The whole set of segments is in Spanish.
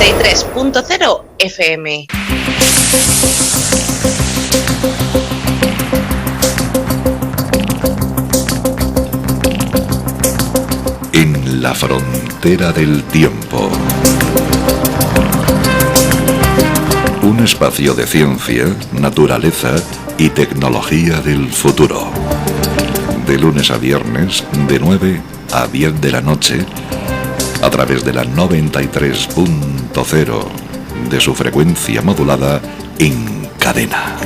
93.0 FM. En la frontera del tiempo. Un espacio de ciencia, naturaleza y tecnología del futuro. De lunes a viernes, de 9 a 10 de la noche, a través de la 93.0 de su frecuencia modulada en cadena.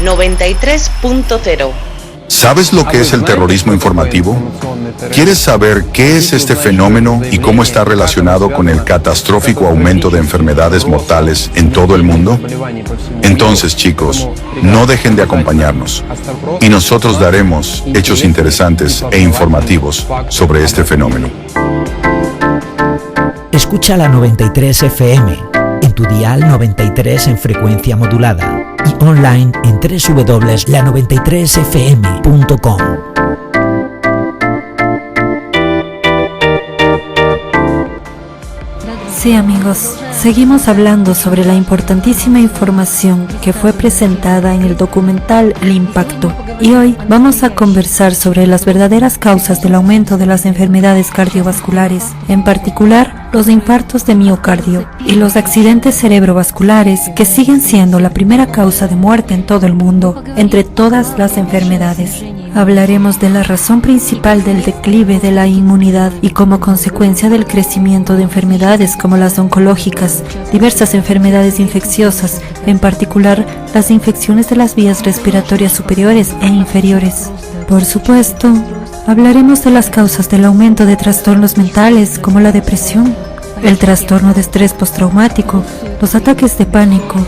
...93.0. ¿Sabes lo que es el terrorismo informativo? ¿Quieres saber qué es este fenómeno y cómo está relacionado con el catastrófico aumento de enfermedades mortales en todo el mundo? Entonces, chicos, no dejen de acompañarnos y nosotros daremos hechos interesantes e informativos sobre este fenómeno. Escucha la 93 FM, en tu dial 93 en frecuencia modulada y online en www.la93fm.com. Sí, amigos, seguimos hablando sobre la importantísima información que fue presentada en el documental El Impacto. Y hoy vamos a conversar sobre las verdaderas causas del aumento de las enfermedades cardiovasculares, en particular los infartos de miocardio y los accidentes cerebrovasculares, que siguen siendo la primera causa de muerte en todo el mundo, entre todas las enfermedades. Hablaremos de la razón principal del declive de la inmunidad y como consecuencia del crecimiento de enfermedades como las oncológicas, diversas enfermedades infecciosas, en particular las infecciones de las vías respiratorias superiores e inferiores. Por supuesto, hablaremos de las causas del aumento de trastornos mentales como la depresión, el trastorno de estrés postraumático, los ataques de pánico,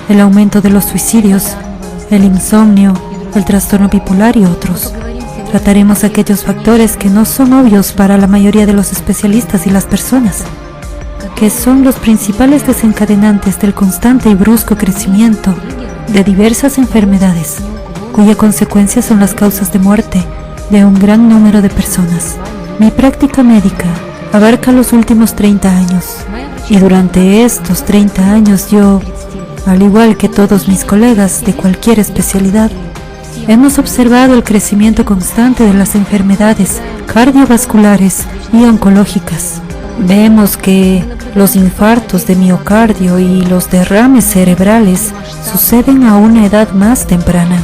el aumento de los suicidios, el insomnio, el trastorno bipolar y otros. Trataremos aquellos factores que no son obvios para la mayoría de los especialistas y las personas, que son los principales desencadenantes del constante y brusco crecimiento de diversas enfermedades, cuya consecuencia son las causas de muerte de un gran número de personas. Mi práctica médica abarca los últimos 30 años, y durante estos 30 años yo, al igual que todos mis colegas de cualquier especialidad, hemos observado el crecimiento constante de las enfermedades cardiovasculares y oncológicas. Vemos que los infartos de miocardio y los derrames cerebrales suceden a una edad más temprana.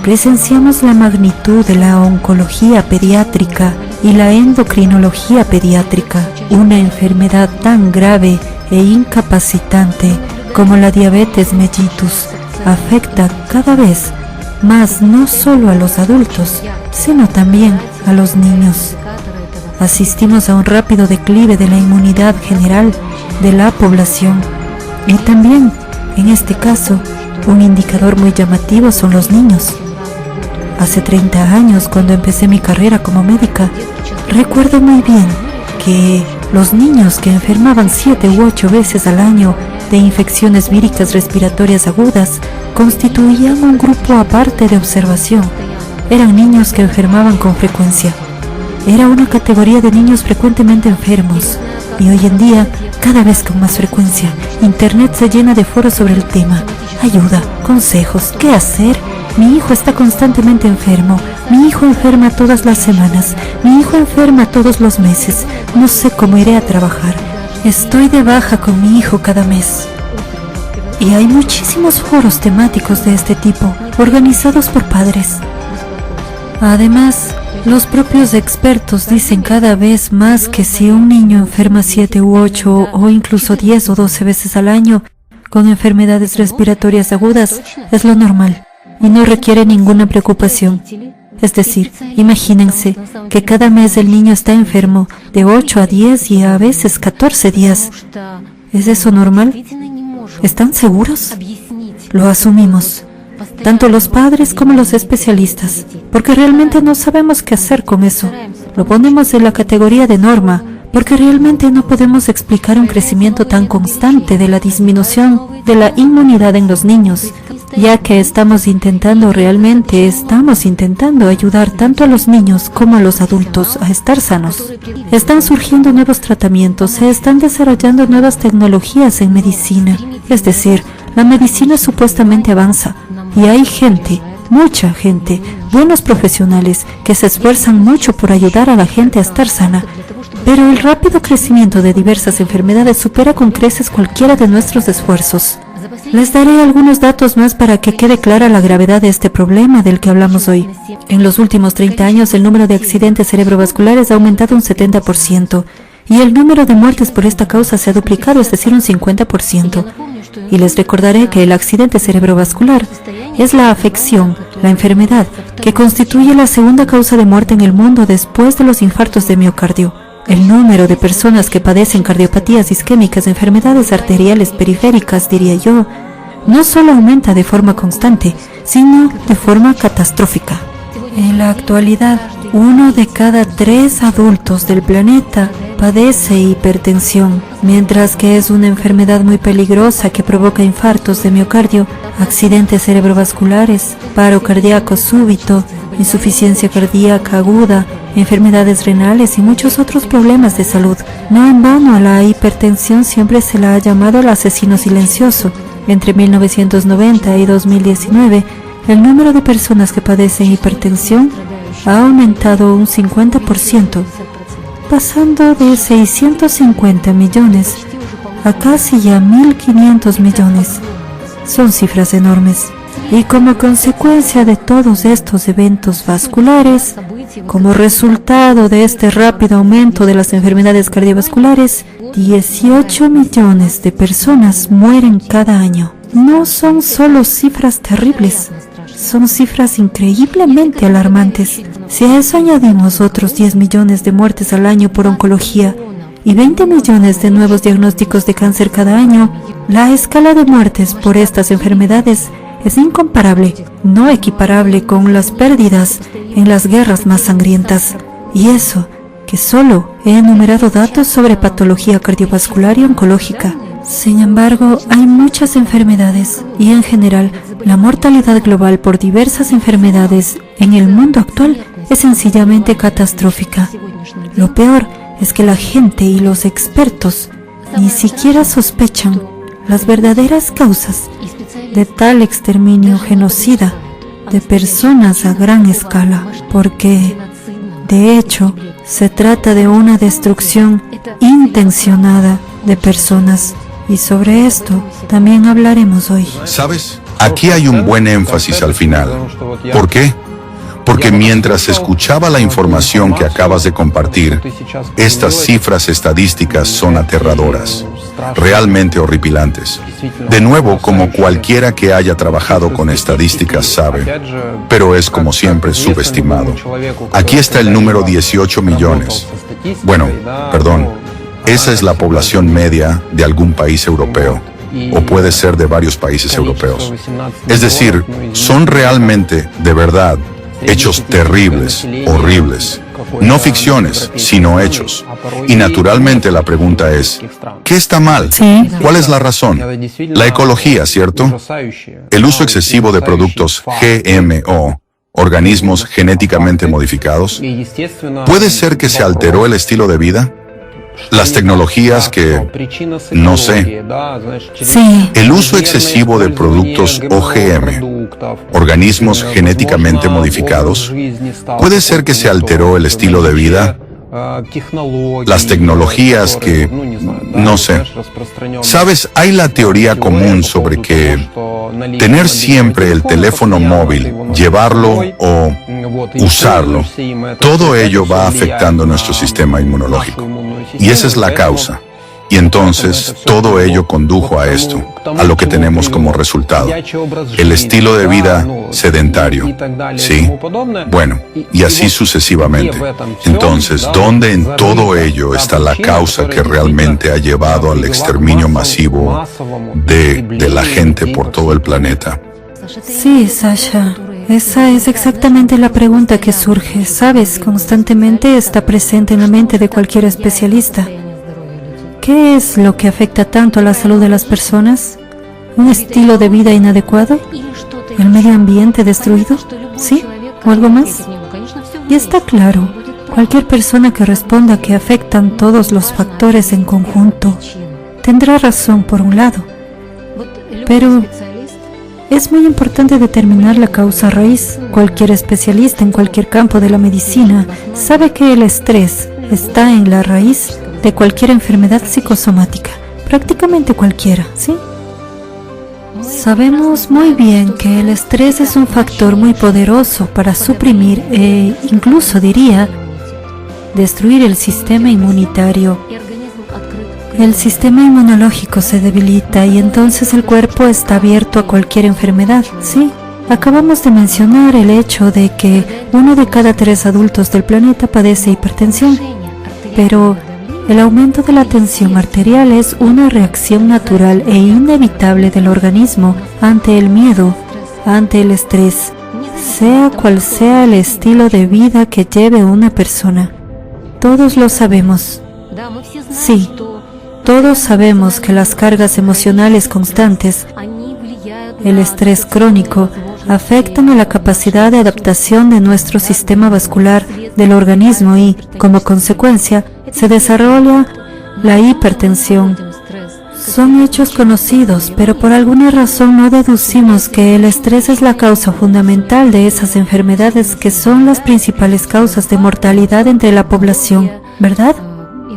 Presenciamos la magnitud de la oncología pediátrica y la endocrinología pediátrica, una enfermedad tan grave e incapacitante como la diabetes mellitus afecta cada vez más no solo a los adultos, sino también a los niños. Asistimos a un rápido declive de la inmunidad general de la población y también, en este caso, un indicador muy llamativo son los niños. Hace 30 años, cuando empecé mi carrera como médica, recuerdo muy bien que los niños que enfermaban 7 u 8 veces al año de infecciones víricas respiratorias agudas constituían un grupo aparte de observación. Eran niños que enfermaban con frecuencia. Era una categoría de niños frecuentemente enfermos, y hoy en día, cada vez con más frecuencia, Internet se llena de foros sobre el tema. Ayuda, consejos, ¿qué hacer? Mi hijo está constantemente enfermo. Mi hijo enferma todas las semanas. Mi hijo enferma todos los meses. No sé cómo iré a trabajar. Estoy de baja con mi hijo cada mes. Y hay muchísimos foros temáticos de este tipo, organizados por padres. Además, los propios expertos dicen cada vez más que si un niño enferma 7 u 8 o incluso 10 o 12 veces al año con enfermedades respiratorias agudas, es lo normal y no requiere ninguna preocupación. Es decir, imagínense que cada mes el niño está enfermo de 8 a 10 y a veces 14 días. ¿Es eso normal? ¿Están seguros? Lo asumimos, tanto los padres como los especialistas, porque realmente no sabemos qué hacer con eso. Lo ponemos en la categoría de norma, porque realmente no podemos explicar un crecimiento tan constante de la disminución de la inmunidad en los niños ya que estamos intentando ayudar tanto a los niños como a los adultos a estar sanos. Están surgiendo nuevos tratamientos, se están desarrollando nuevas tecnologías en medicina, es decir, la medicina supuestamente avanza y hay gente, mucha gente, buenos profesionales que se esfuerzan mucho por ayudar a la gente a estar sana. Pero el rápido crecimiento de diversas enfermedades supera con creces cualquiera de nuestros esfuerzos. Les daré algunos datos más para que quede clara la gravedad de este problema del que hablamos hoy. En los últimos 30 años, el número de accidentes cerebrovasculares ha aumentado un 70% y el número de muertes por esta causa se ha duplicado, es decir, un 50%. Y les recordaré que el accidente cerebrovascular es la afección, la enfermedad, que constituye la segunda causa de muerte en el mundo después de los infartos de miocardio. El número de personas que padecen cardiopatías isquémicas, enfermedades arteriales periféricas, diría yo, no solo aumenta de forma constante, sino de forma catastrófica. En la actualidad, 1 de cada 3 adultos del planeta padece hipertensión, mientras que es una enfermedad muy peligrosa que provoca infartos de miocardio, accidentes cerebrovasculares, paro cardíaco súbito, insuficiencia cardíaca aguda, enfermedades renales y muchos otros problemas de salud. No en vano a la hipertensión siempre se la ha llamado el asesino silencioso. Entre 1990 y 2019, el número de personas que padecen hipertensión ha aumentado un 50%, pasando de 650 millones a casi ya 1.500 millones. Son cifras enormes. Y como consecuencia de todos estos eventos vasculares, como resultado de este rápido aumento de las enfermedades cardiovasculares, 18 millones de personas mueren cada año. No son solo cifras terribles, son cifras increíblemente alarmantes. Si a eso añadimos otros 10 millones de muertes al año por oncología y 20 millones de nuevos diagnósticos de cáncer cada año, la escala de muertes por estas enfermedades es incomparable, no equiparable con las pérdidas en las guerras más sangrientas. Y eso, que solo he enumerado datos sobre patología cardiovascular y oncológica. Sin embargo, hay muchas enfermedades y en general, la mortalidad global por diversas enfermedades en el mundo actual es sencillamente catastrófica. Lo peor es que la gente y los expertos ni siquiera sospechan las verdaderas causas de tal exterminio genocida de personas a gran escala, porque, de hecho, se trata de una destrucción intencionada de personas. Y sobre esto también hablaremos hoy. ¿Sabes? Aquí hay un buen énfasis al final. ¿Por qué? Porque mientras escuchaba la información que acabas de compartir, estas cifras estadísticas son aterradoras, realmente horripilantes. De nuevo, como cualquiera que haya trabajado con estadísticas sabe, pero es como siempre subestimado. Aquí está el número 18 millones. Bueno, perdón, esa es la población media de algún país europeo, o puede ser de varios países europeos. Es decir, son realmente, de verdad, hechos terribles, horribles. No ficciones, sino hechos. Y naturalmente la pregunta es, ¿qué está mal? Sí. ¿Cuál es la razón? La ecología, ¿cierto? El uso excesivo de productos GMO, organismos genéticamente modificados. ¿Puede ser que se alteró el estilo de vida? Las tecnologías que, no sé. Sí. El uso excesivo de productos OGM, organismos genéticamente modificados. ¿Puede ser que se alteró el estilo de vida? Las tecnologías que, no sé. Sabes, hay la teoría común sobre que tener siempre el teléfono móvil, llevarlo o usarlo, todo ello va afectando nuestro sistema inmunológico. Y esa es la causa. Y entonces todo ello condujo a esto, a lo que tenemos como resultado. El estilo de vida sedentario. ¿Sí? Bueno, y así sucesivamente. Entonces, ¿dónde en todo ello está la causa que realmente ha llevado al exterminio masivo de la gente por todo el planeta? Sí, Sasha. Esa es exactamente la pregunta que surge. Sabes, constantemente está presente en la mente de cualquier especialista. ¿Qué es lo que afecta tanto a la salud de las personas? ¿Un estilo de vida inadecuado? ¿El medio ambiente destruido? ¿Sí? ¿O algo más? Y está claro, cualquier persona que responda que afectan todos los factores en conjunto tendrá razón por un lado. Pero es muy importante determinar la causa raíz. Cualquier especialista en cualquier campo de la medicina sabe que el estrés está en la raíz de cualquier enfermedad psicosomática, prácticamente cualquiera, ¿sí? Sabemos muy bien que el estrés es un factor muy poderoso para suprimir e incluso diría destruir el sistema inmunitario. El sistema inmunológico se debilita y entonces el cuerpo está abierto a cualquier enfermedad, ¿sí? Acabamos de mencionar el hecho de que 1 de cada 3 adultos del planeta padece hipertensión, pero el aumento de la tensión arterial es una reacción natural e inevitable del organismo ante el miedo, ante el estrés, sea cual sea el estilo de vida que lleve una persona. Todos lo sabemos. Sí, todos sabemos que las cargas emocionales constantes, el estrés crónico, afectan a la capacidad de adaptación de nuestro sistema vascular del organismo y, como consecuencia, se desarrolla la hipertensión. Son hechos conocidos, pero por alguna razón no deducimos que el estrés es la causa fundamental de esas enfermedades que son las principales causas de mortalidad entre la población, ¿verdad?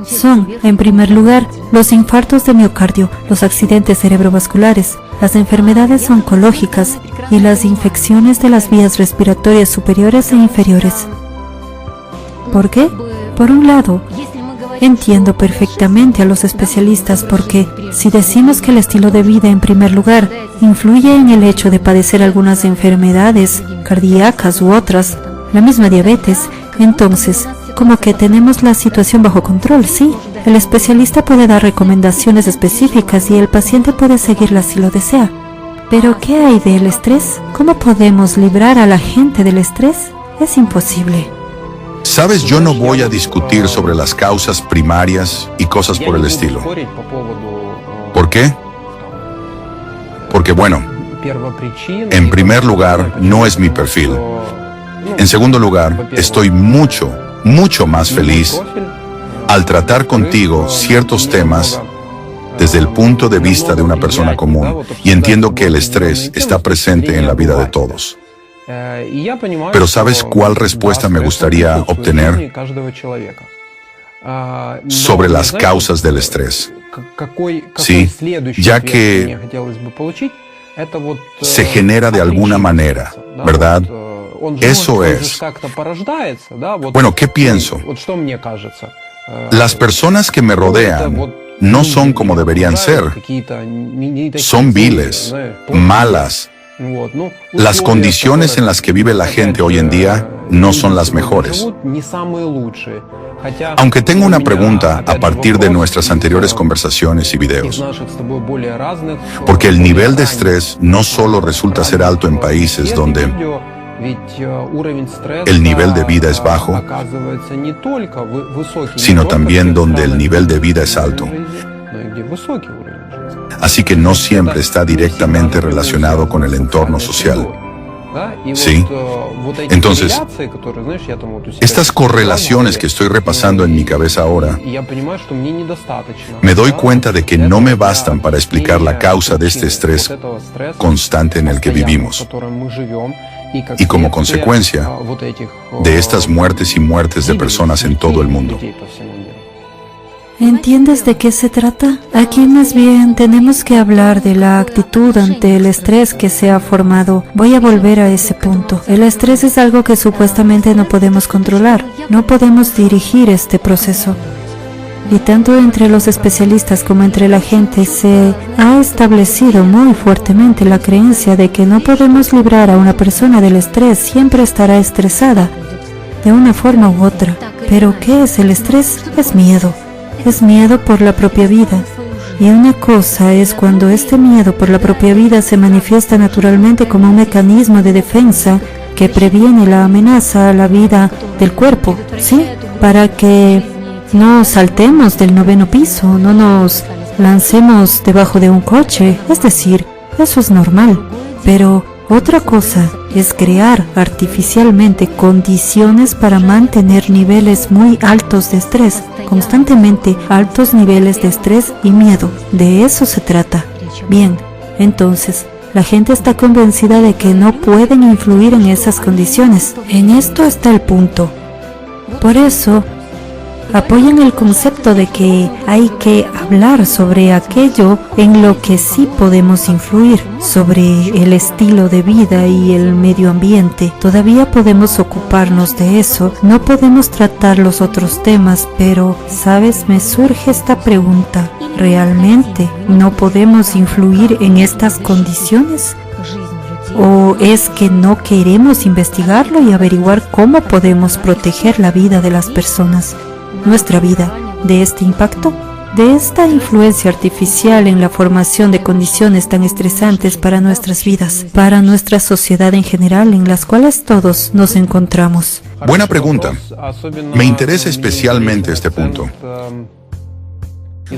Son, en primer lugar, los infartos de miocardio, los accidentes cerebrovasculares, las enfermedades oncológicas y las infecciones de las vías respiratorias superiores e inferiores. ¿Por qué? Por un lado, entiendo perfectamente a los especialistas porque si decimos que el estilo de vida en primer lugar influye en el hecho de padecer algunas enfermedades cardíacas u otras, la misma diabetes, entonces como que tenemos la situación bajo control, sí. El especialista puede dar recomendaciones específicas y el paciente puede seguirlas si lo desea. Pero ¿qué hay del estrés? ¿Cómo podemos librar a la gente del estrés? Es imposible. Sabes, yo no voy a discutir sobre las causas primarias y cosas por el estilo. ¿Por qué? Porque bueno, en primer lugar, no es mi perfil. En segundo lugar, estoy mucho más feliz al tratar contigo ciertos temas desde el punto de vista de una persona común y entiendo que el estrés está presente en la vida de todos. Pero ¿sabes cuál respuesta me gustaría obtener sobre las causas del estrés? Sí, ya que se genera de alguna manera, ¿verdad? Eso es. Bueno, ¿qué pienso? Las personas que me rodean no son como deberían ser. Son viles, malas. Las condiciones en las que vive la gente hoy en día no son las mejores. Aunque tengo una pregunta a partir de nuestras anteriores conversaciones y videos, porque el nivel de estrés no solo resulta ser alto en países donde el nivel de vida es bajo, sino también donde el nivel de vida es alto. Así que no siempre está directamente relacionado con el entorno social. ¿Sí? Entonces, estas correlaciones que estoy repasando en mi cabeza ahora, me doy cuenta de que no me bastan para explicar la causa de este estrés constante en el que vivimos. Y como consecuencia de estas muertes y muertes de personas en todo el mundo. ¿Entiendes de qué se trata? Aquí más bien tenemos que hablar de la actitud ante el estrés que se ha formado. Voy a volver a ese punto. El estrés es algo que supuestamente no podemos controlar. No podemos dirigir este proceso. Y tanto entre los especialistas como entre la gente se ha establecido muy fuertemente la creencia de que no podemos librar a una persona del estrés, siempre estará estresada, de una forma u otra. Pero ¿qué es el estrés? Es miedo. Es miedo por la propia vida. Y una cosa es cuando este miedo por la propia vida se manifiesta naturalmente como un mecanismo de defensa que previene la amenaza a la vida del cuerpo, ¿sí? Para que no saltemos del 9º piso, no nos lancemos debajo de un coche, es decir, eso es normal. Pero Otra cosa es crear artificialmente condiciones para mantener niveles muy altos de estrés, constantemente altos niveles de estrés y miedo. De eso se trata. Bien, entonces, la gente está convencida de que no pueden influir en esas condiciones. En esto está el punto. Por eso, apoyan el concepto de que hay que hablar sobre aquello en lo que sí podemos influir, sobre el estilo de vida y el medio ambiente. Todavía podemos ocuparnos de eso, no podemos tratar los otros temas, pero, ¿sabes? Me surge esta pregunta. ¿Realmente no podemos influir en estas condiciones? ¿O es que no queremos investigarlo y averiguar cómo podemos proteger la vida de las personas? Nuestra vida, de este impacto, de esta influencia artificial en la formación de condiciones tan estresantes para nuestras vidas, para nuestra sociedad en general, en las cuales todos nos encontramos. Buena pregunta. Me interesa especialmente este punto.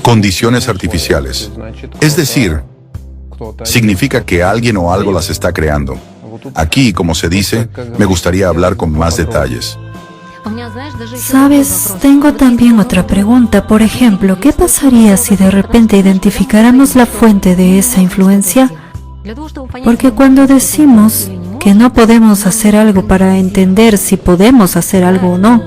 Condiciones artificiales. Es decir, significa que alguien o algo las está creando. Aquí, como se dice, me gustaría hablar con más detalles. Sabes, tengo también otra pregunta. Por ejemplo, ¿qué pasaría si de repente identificáramos la fuente de esa influencia? Porque cuando decimos que no podemos hacer algo para entender si podemos hacer algo o no,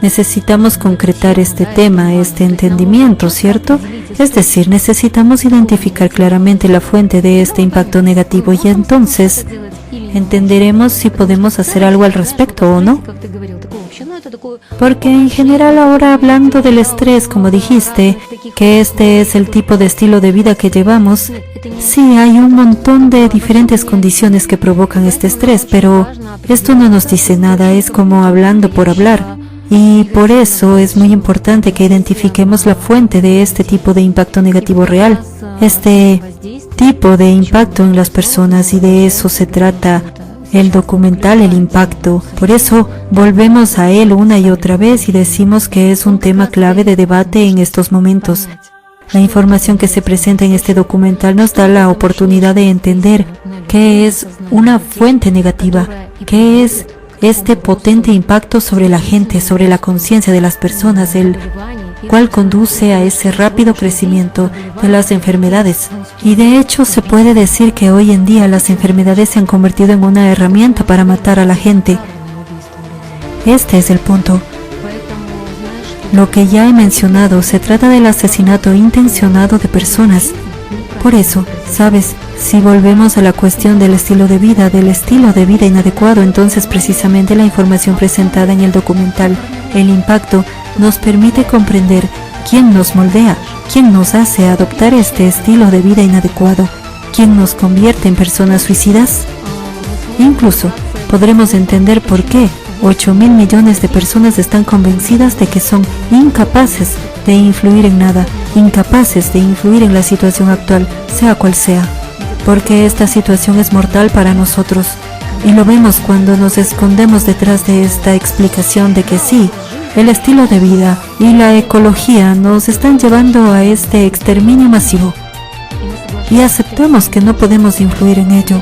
necesitamos concretar este tema, este entendimiento, ¿cierto? Es decir, necesitamos identificar claramente la fuente de este impacto negativo y entonces entenderemos si podemos hacer algo al respecto o no. Porque en general ahora hablando del estrés, como dijiste, que este es el tipo de estilo de vida que llevamos, sí hay un montón de diferentes condiciones que provocan este estrés, pero esto no nos dice nada, es como hablando por hablar. Y por eso es muy importante que identifiquemos la fuente de este tipo de impacto negativo real, este tipo de impacto en las personas, y de eso se trata el documental El Impacto. Por eso volvemos a él una y otra vez y decimos que es un tema clave de debate en estos momentos. La información que se presenta en este documental nos da la oportunidad de entender qué es una fuente negativa, qué es este potente impacto sobre la gente, sobre la conciencia de las personas, el cual conduce a ese rápido crecimiento de las enfermedades. Y de hecho se puede decir que hoy en día las enfermedades se han convertido en una herramienta para matar a la gente. Este es el punto. Lo que ya he mencionado, se trata del asesinato intencionado de personas. Por eso, ¿sabes? Si volvemos a la cuestión del estilo de vida inadecuado, entonces precisamente la información presentada en el documental El Impacto nos permite comprender quién nos moldea, quién nos hace adoptar este estilo de vida inadecuado, quién nos convierte en personas suicidas. Incluso podremos entender por qué 8.000 millones de personas están convencidas de que son incapaces de influir en nada, incapaces de influir en la situación actual, sea cual sea. Porque esta situación es mortal para nosotros, y lo vemos cuando nos escondemos detrás de esta explicación de que sí, el estilo de vida y la ecología nos están llevando a este exterminio masivo, y aceptamos que no podemos influir en ello.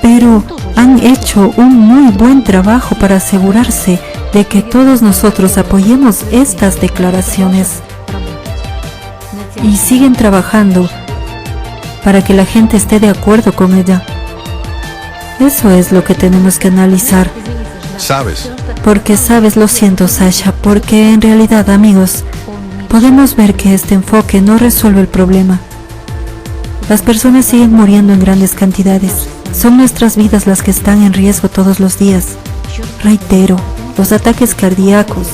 Pero han hecho un muy buen trabajo para asegurarse de que todos nosotros apoyemos estas declaraciones, y siguen trabajando para que la gente esté de acuerdo con ella. Eso es lo que tenemos que analizar. ¿Sabes? Porque sabes, lo siento, Sasha, porque en realidad, amigos, podemos ver que este enfoque no resuelve el problema. Las personas siguen muriendo en grandes cantidades. Son nuestras vidas las que están en riesgo todos los días. Reitero, los ataques cardíacos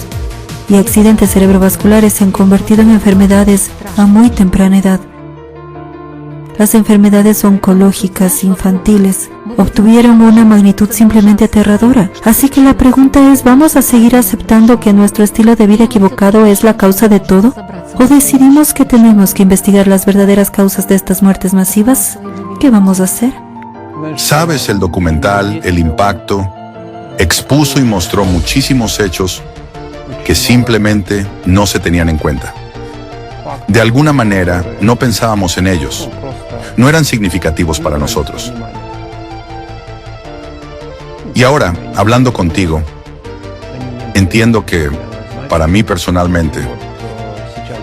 y accidentes cerebrovasculares se han convertido en enfermedades a muy temprana edad. Las enfermedades oncológicas infantiles obtuvieron una magnitud simplemente aterradora. Así que la pregunta es, ¿vamos a seguir aceptando que nuestro estilo de vida equivocado es la causa de todo? ¿O decidimos que tenemos que investigar las verdaderas causas de estas muertes masivas? ¿Qué vamos a hacer? ¿Sabes? El documental El Impacto expuso y mostró muchísimos hechos que simplemente no se tenían en cuenta. De alguna manera, no pensábamos en ellos. No eran significativos para nosotros. Y ahora, hablando contigo, entiendo que, para mí personalmente,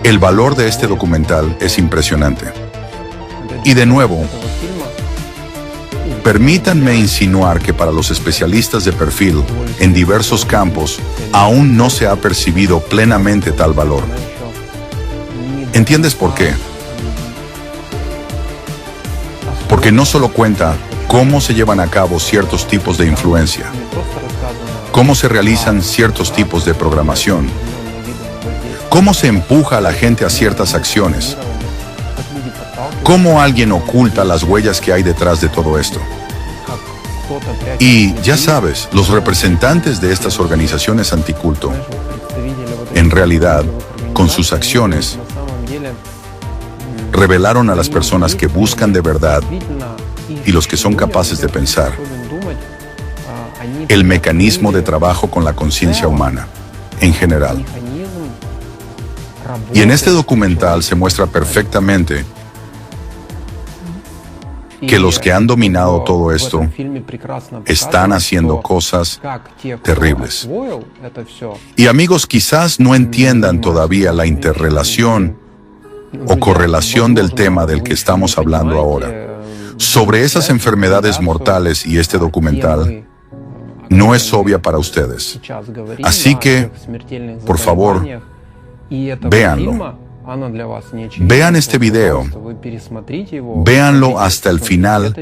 el valor de este documental es impresionante. Y de nuevo, permítanme insinuar que para los especialistas de perfil en diversos campos, aún no se ha percibido plenamente tal valor. ¿Entiendes por qué? Porque no solo cuenta cómo se llevan a cabo ciertos tipos de influencia, cómo se realizan ciertos tipos de programación, cómo se empuja a la gente a ciertas acciones, cómo alguien oculta las huellas que hay detrás de todo esto. Y ya sabes, los representantes de estas organizaciones anticulto, en realidad, con sus acciones, revelaron a las personas que buscan de verdad y los que son capaces de pensar el mecanismo de trabajo con la conciencia humana, en general. Y en este documental se muestra perfectamente que los que han dominado todo esto están haciendo cosas terribles. Y amigos, quizás no entiendan todavía la interrelación o correlación del tema del que estamos hablando ahora. Sobre esas enfermedades mortales y este documental no es obvia para ustedes. Así que, por favor, véanlo. Vean este video, véanlo hasta el final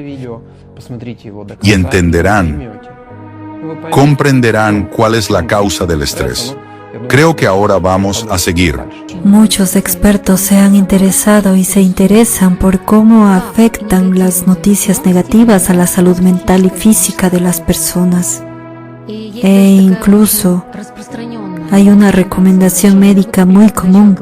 y entenderán, comprenderán cuál es la causa del estrés. Creo que ahora vamos a seguir. Muchos expertos se han interesado y se interesan por cómo afectan las noticias negativas a la salud mental y física de las personas. E incluso hay una recomendación médica muy común.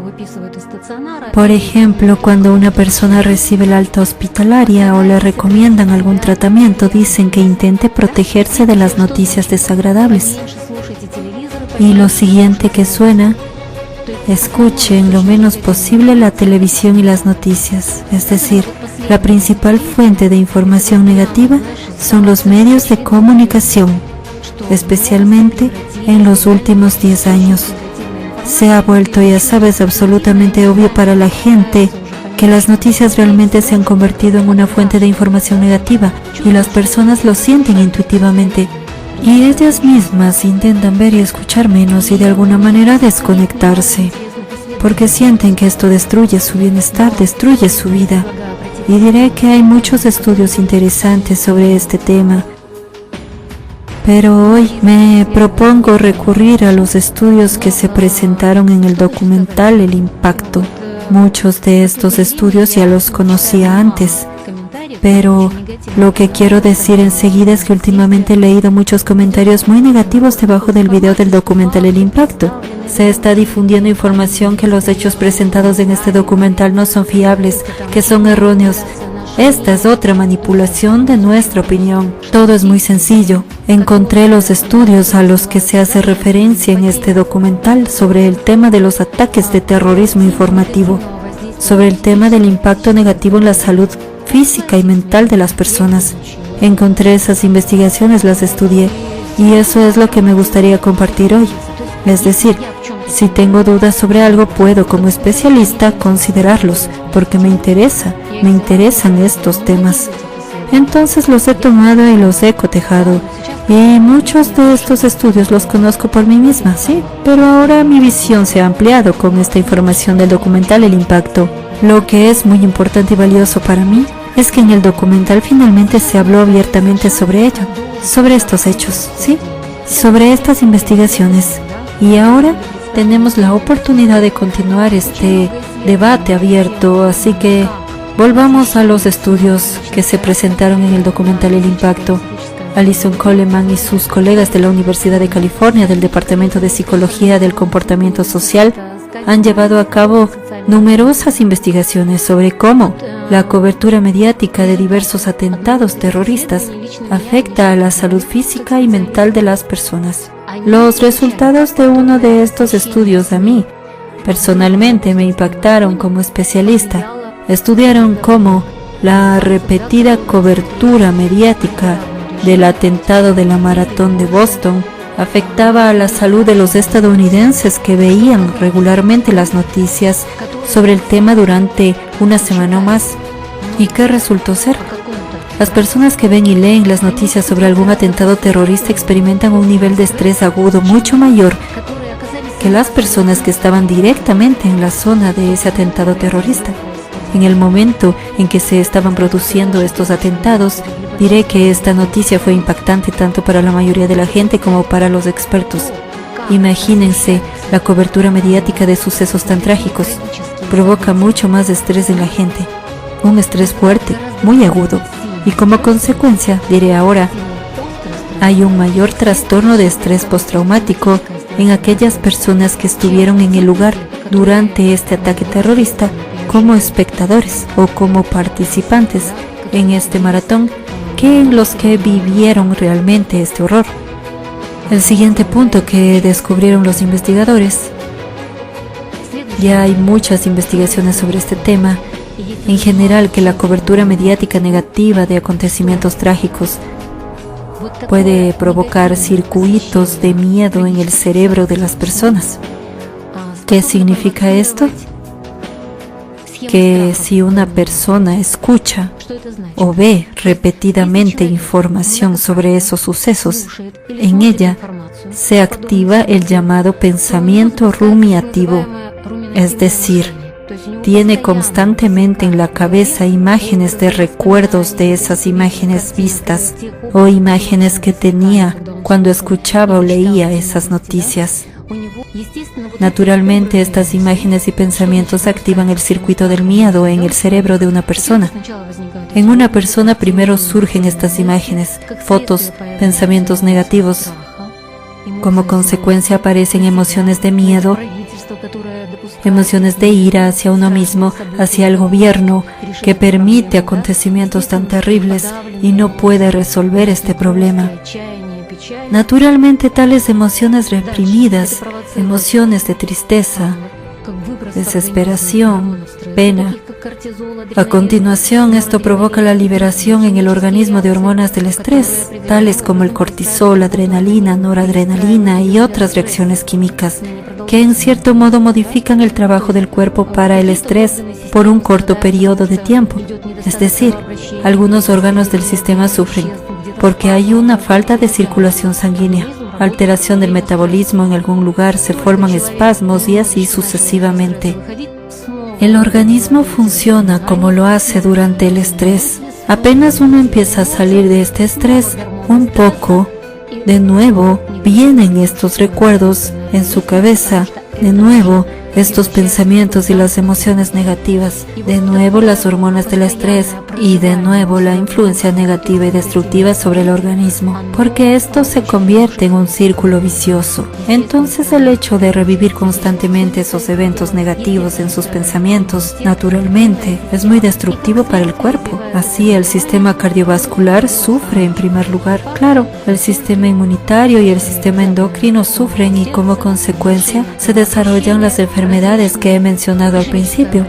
Por ejemplo, cuando una persona recibe la alta hospitalaria o le recomiendan algún tratamiento, dicen que intente protegerse de las noticias desagradables. Y lo siguiente que suena, escuchen lo menos posible la televisión y las noticias. Es decir, la principal fuente de información negativa son los medios de comunicación, especialmente en los últimos 10 años. Se ha vuelto, ya sabes, absolutamente obvio para la gente que las noticias realmente se han convertido en una fuente de información negativa y las personas lo sienten intuitivamente. Y ellas mismas intentan ver y escuchar menos y de alguna manera desconectarse, porque sienten que esto destruye su bienestar, destruye su vida. Y diré que hay muchos estudios interesantes sobre este tema. Pero hoy me propongo recurrir a los estudios que se presentaron en el documental El Impacto. Muchos de estos estudios ya los conocía antes, pero lo que quiero decir enseguida es que últimamente he leído muchos comentarios muy negativos debajo del video del documental El Impacto. Se está difundiendo información que los hechos presentados en este documental no son fiables, que son erróneos. Esta es otra manipulación de nuestra opinión. Todo es muy sencillo. Encontré los estudios a los que se hace referencia en este documental sobre el tema de los ataques de terrorismo informativo, sobre el tema del impacto negativo en la salud física y mental de las personas. Encontré esas investigaciones, las estudié, y eso es lo que me gustaría compartir hoy. Es decir, si tengo dudas sobre algo, puedo como especialista considerarlos, porque me interesan estos temas. Entonces los he tomado y los he cotejado, y muchos de estos estudios los conozco por mí misma, sí, pero ahora mi visión se ha ampliado con esta información del documental El Impacto. Lo que es muy importante y valioso para mí es que en el documental finalmente se habló abiertamente sobre ello, sobre estos hechos, sí, sobre estas investigaciones. Y ahora tenemos la oportunidad de continuar este debate abierto, así que volvamos a los estudios que se presentaron en el documental El Impacto. Alison Coleman y sus colegas de la Universidad de California del Departamento de Psicología del Comportamiento Social han llevado a cabo numerosas investigaciones sobre cómo la cobertura mediática de diversos atentados terroristas afecta a la salud física y mental de las personas. Los resultados de uno de estos estudios a mí, personalmente, me impactaron como especialista. Estudiaron cómo la repetida cobertura mediática del atentado de la maratón de Boston afectaba a la salud de los estadounidenses que veían regularmente las noticias sobre el tema durante una semana o más. ¿Y qué resultó ser? Las personas que ven y leen las noticias sobre algún atentado terrorista experimentan un nivel de estrés agudo mucho mayor que las personas que estaban directamente en la zona de ese atentado terrorista. En el momento en que se estaban produciendo estos atentados, diré que esta noticia fue impactante tanto para la mayoría de la gente como para los expertos. Imagínense la cobertura mediática de sucesos tan trágicos. Provoca mucho más estrés en la gente. Un estrés fuerte, muy agudo. Y como consecuencia, diré ahora, hay un mayor trastorno de estrés postraumático en aquellas personas que estuvieron en el lugar durante este ataque terrorista como espectadores o como participantes en este maratón que en los que vivieron realmente este horror. El siguiente punto que descubrieron los investigadores, ya hay muchas investigaciones sobre este tema, en general que la cobertura mediática negativa de acontecimientos trágicos puede provocar circuitos de miedo en el cerebro de las personas. ¿Qué significa esto? Que si una persona escucha o ve repetidamente información sobre esos sucesos, en ella se activa el llamado pensamiento rumiativo, es decir, tiene constantemente en la cabeza imágenes de recuerdos de esas imágenes vistas o imágenes que tenía cuando escuchaba o leía esas noticias. Naturalmente, estas imágenes y pensamientos activan el circuito del miedo en el cerebro de una persona. En una persona primero surgen estas imágenes, fotos, pensamientos negativos. Como consecuencia aparecen emociones de miedo, emociones de ira hacia uno mismo, hacia el gobierno, que permite acontecimientos tan terribles y no puede resolver este problema. Naturalmente, tales emociones reprimidas, emociones de tristeza, desesperación, pena. A continuación, esto provoca la liberación en el organismo de hormonas del estrés, tales como el cortisol, adrenalina, noradrenalina y otras reacciones químicas, que en cierto modo modifican el trabajo del cuerpo para el estrés por un corto periodo de tiempo. Es decir, algunos órganos del sistema sufren porque hay una falta de circulación sanguínea, alteración del metabolismo en algún lugar, se forman espasmos y así sucesivamente. El organismo funciona como lo hace durante el estrés. Apenas uno empieza a salir de este estrés un poco, de nuevo vienen estos recuerdos en su cabeza, de nuevo estos pensamientos y las emociones negativas, de nuevo las hormonas del estrés y de nuevo la influencia negativa y destructiva sobre el organismo, porque esto se convierte en un círculo vicioso. Entonces el hecho de revivir constantemente esos eventos negativos en sus pensamientos, naturalmente, es muy destructivo para el cuerpo. Así el sistema cardiovascular sufre en primer lugar. Claro, el sistema inmunitario y el sistema endocrino sufren y como consecuencia se desarrollan las enfermedades que he mencionado al principio.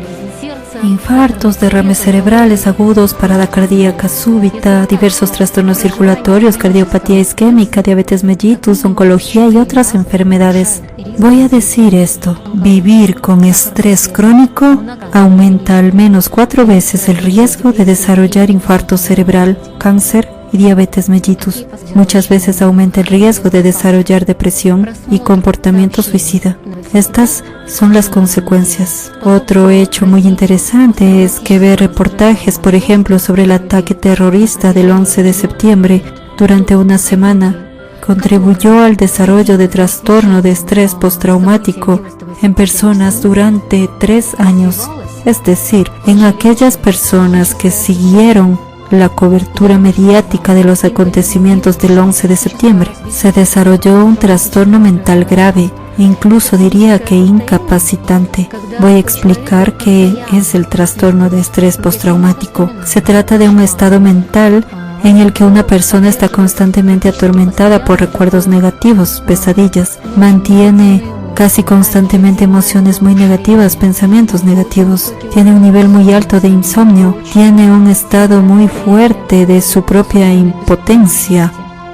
Infartos, derrames cerebrales agudos, parada cardíaca súbita, diversos trastornos circulatorios, cardiopatía isquémica, diabetes mellitus, oncología y otras enfermedades. Voy a decir esto, vivir con estrés crónico aumenta al menos 4 veces el riesgo de desarrollar infarto cerebral, cáncer y diabetes mellitus. Muchas veces aumenta el riesgo de desarrollar depresión y comportamiento suicida. Estas son las consecuencias. Otro hecho muy interesante es que ver reportajes, por ejemplo, sobre el ataque terrorista del 11 de septiembre durante una semana contribuyó al desarrollo de trastorno de estrés postraumático en personas durante 3 años. Es decir, en aquellas personas que siguieron la cobertura mediática de los acontecimientos del 11 de septiembre, se desarrolló un trastorno mental grave, incluso diría que incapacitante. Voy a explicar qué es el trastorno de estrés postraumático. Se trata de un estado mental en el que una persona está constantemente atormentada por recuerdos negativos, pesadillas, mantiene casi constantemente emociones muy negativas, pensamientos negativos. Tiene un nivel muy alto de insomnio. Tiene un estado muy fuerte de su propia impotencia.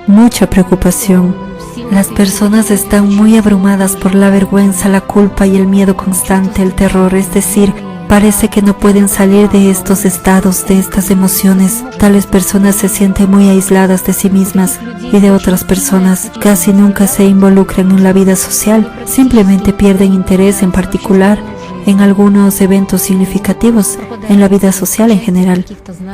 Mucha preocupación. Las personas están muy abrumadas por la vergüenza, la culpa y el miedo constante, el terror, es decir, parece que no pueden salir de estos estados, de estas emociones. Tales personas se sienten muy aisladas de sí mismas y de otras personas. Casi nunca se involucran en la vida social, simplemente pierden interés en particular en algunos eventos significativos en la vida social en general.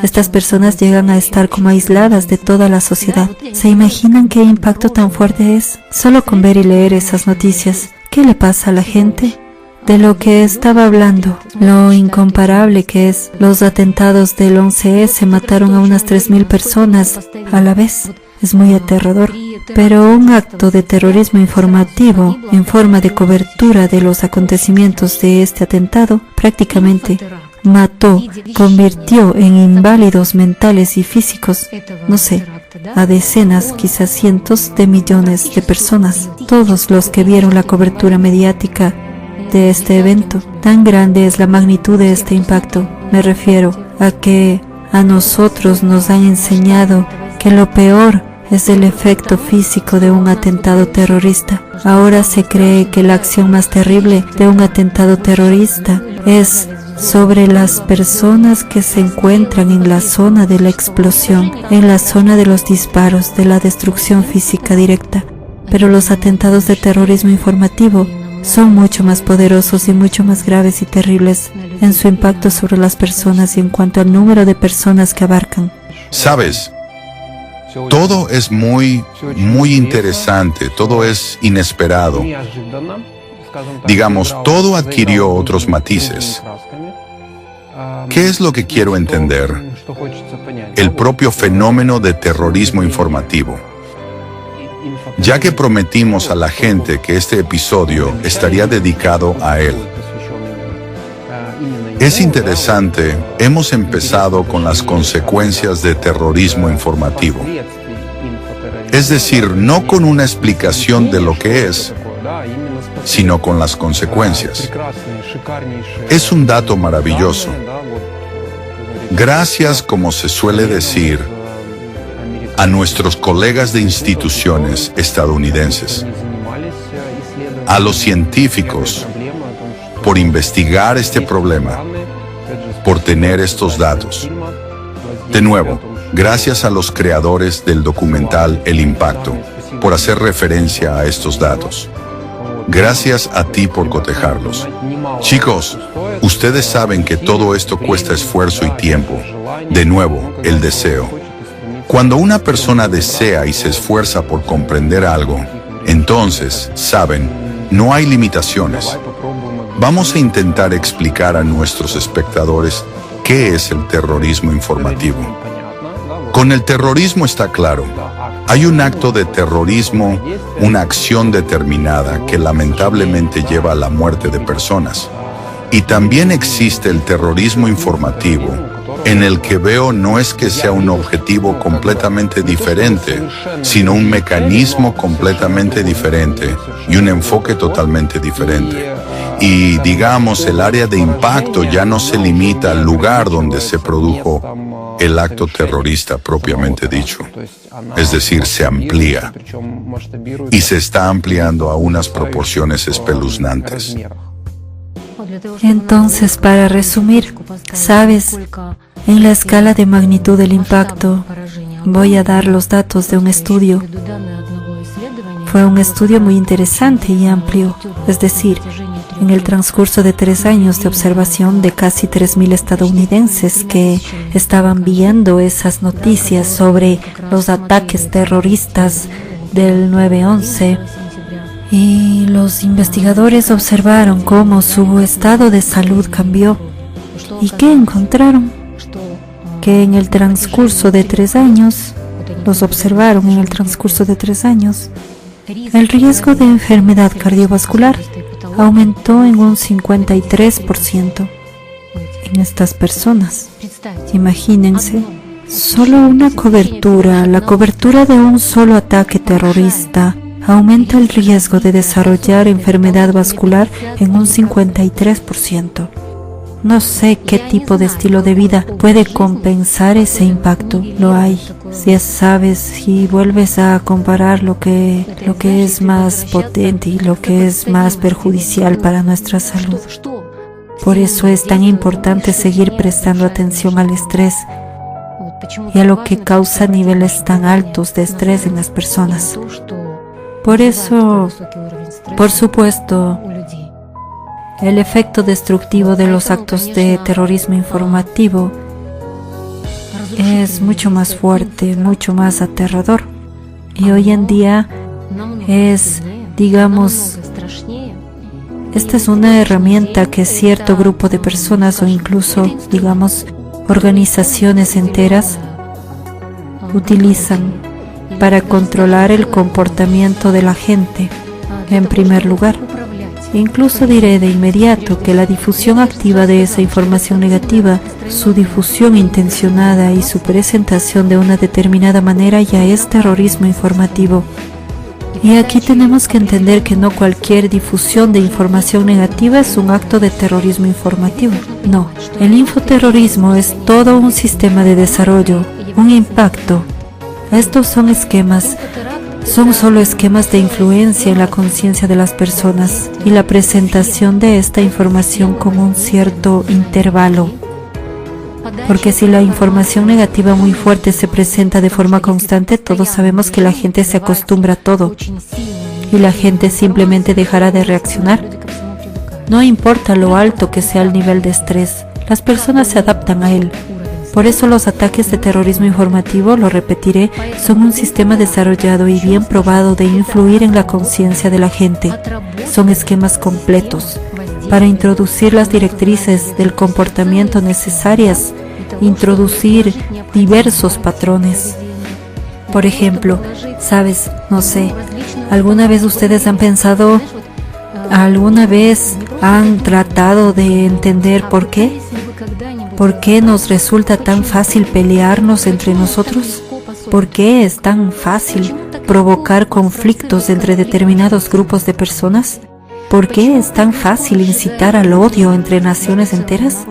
Estas personas llegan a estar como aisladas de toda la sociedad. ¿Se imaginan qué impacto tan fuerte es? Solo con ver y leer esas noticias. ¿Qué le pasa a la gente? De lo que estaba hablando, lo incomparable que es. Los atentados del 11S mataron a unas 3.000 personas a la vez. Es muy aterrador. Pero un acto de terrorismo informativo en forma de cobertura de los acontecimientos de este atentado prácticamente mató, convirtió en inválidos mentales y físicos, no sé, a decenas, quizás cientos de millones de personas. Todos los que vieron la cobertura mediática de este evento. Tan grande es la magnitud de este impacto. Me refiero a que a nosotros nos han enseñado que lo peor es el efecto físico de un atentado terrorista. Ahora se cree que la acción más terrible de un atentado terrorista es sobre las personas que se encuentran en la zona de la explosión, en la zona de los disparos, de la destrucción física directa. Pero los atentados de terrorismo informativo son mucho más poderosos y mucho más graves y terribles en su impacto sobre las personas y en cuanto al número de personas que abarcan. ¿Sabes? Todo es muy interesante, todo es inesperado. Digamos, todo adquirió otros matices. ¿Qué es lo que quiero entender? El propio fenómeno de terrorismo informativo. Ya que prometimos a la gente que este episodio estaría dedicado a él. Es interesante, hemos empezado con las consecuencias de terrorismo informativo. Es decir, no con una explicación de lo que es, sino con las consecuencias. Es un dato maravilloso. Gracias, como se suele decir, a nuestros colegas de instituciones estadounidenses, a los científicos, por investigar este problema, por tener estos datos. De nuevo, gracias a los creadores del documental El Impacto, por hacer referencia a estos datos. Gracias a ti por cotejarlos. Chicos, ustedes saben que todo esto cuesta esfuerzo y tiempo. De nuevo, el deseo. Cuando una persona desea y se esfuerza por comprender algo, entonces, saben, no hay limitaciones. Vamos a intentar explicar a nuestros espectadores qué es el terrorismo informativo. Con el terrorismo está claro. Hay un acto de terrorismo, una acción determinada que lamentablemente lleva a la muerte de personas. Y también existe el terrorismo informativo, en el que veo no es que sea un objetivo completamente diferente, sino un mecanismo completamente diferente y un enfoque totalmente diferente. Y digamos, el área de impacto ya no se limita al lugar donde se produjo el acto terrorista propiamente dicho. Es decir, se amplía. Y se está ampliando a unas proporciones espeluznantes. Entonces, para resumir, ¿sabes? En la escala de magnitud del impacto, voy a dar los datos de un estudio. Fue un estudio muy interesante y amplio, es decir, en el transcurso de 3 años de observación de casi 3.000 estadounidenses que estaban viendo esas noticias sobre los ataques terroristas del 9/11, y los investigadores observaron cómo su estado de salud cambió. ¿Y qué encontraron? Que en el transcurso de 3 años, los observaron en el transcurso de 3 años, el riesgo de enfermedad cardiovascular aumentó en un 53% en estas personas. Imagínense, solo una cobertura, la cobertura de un solo ataque terrorista, aumenta el riesgo de desarrollar enfermedad vascular en un 53%. No sé qué tipo de estilo de vida puede compensar ese impacto. Lo hay. Si vuelves a comparar lo que es más potente y lo que es más perjudicial para nuestra salud. Por eso es tan importante seguir prestando atención al estrés y a lo que causa niveles tan altos de estrés en las personas. Por eso, por supuesto, el efecto destructivo de los actos de terrorismo informativo es mucho más fuerte, mucho más aterrador. Y hoy en día esta es una herramienta que cierto grupo de personas o incluso, organizaciones enteras utilizan para controlar el comportamiento de la gente, en primer lugar. Incluso diré de inmediato que la difusión activa de esa información negativa, su difusión intencionada y su presentación de una determinada manera ya es terrorismo informativo. Y aquí tenemos que entender que no cualquier difusión de información negativa es un acto de terrorismo informativo. No, el infoterrorismo es todo un sistema de desarrollo, un impacto. Estos son solo esquemas de influencia en la conciencia de las personas y la presentación de esta información con un cierto intervalo. Porque si la información negativa muy fuerte se presenta de forma constante, todos sabemos que la gente se acostumbra a todo y la gente simplemente dejará de reaccionar. No importa lo alto que sea el nivel de estrés, las personas se adaptan a él. Por eso los ataques de terrorismo informativo, lo repetiré, son un sistema desarrollado y bien probado de influir en la conciencia de la gente. Son esquemas completos para introducir las directrices del comportamiento necesarias, introducir diversos patrones. Por ejemplo, ¿alguna vez ustedes han tratado de entender por qué? ¿Por qué nos resulta tan fácil pelearnos entre nosotros? ¿Por qué es tan fácil provocar conflictos entre determinados grupos de personas? ¿Por qué es tan fácil incitar al odio entre naciones enteras?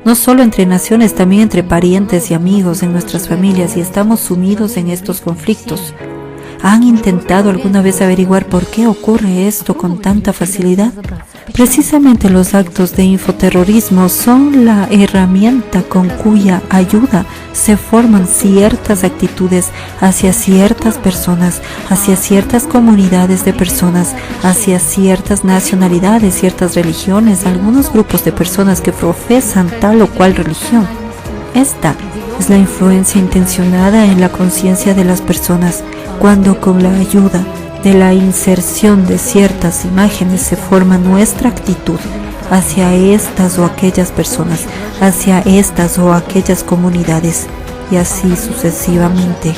No solo entre naciones, también entre parientes y amigos en nuestras familias, y estamos sumidos en estos conflictos. ¿Han intentado alguna vez averiguar por qué ocurre esto con tanta facilidad? Precisamente los actos de infoterrorismo son la herramienta con cuya ayuda se forman ciertas actitudes hacia ciertas personas, hacia ciertas comunidades de personas, hacia ciertas nacionalidades, ciertas religiones, algunos grupos de personas que profesan tal o cual religión. Esta es la influencia intencionada en la conciencia de las personas, cuando con la ayuda de la inserción de ciertas imágenes se forma nuestra actitud hacia estas o aquellas personas, hacia estas o aquellas comunidades, y así sucesivamente.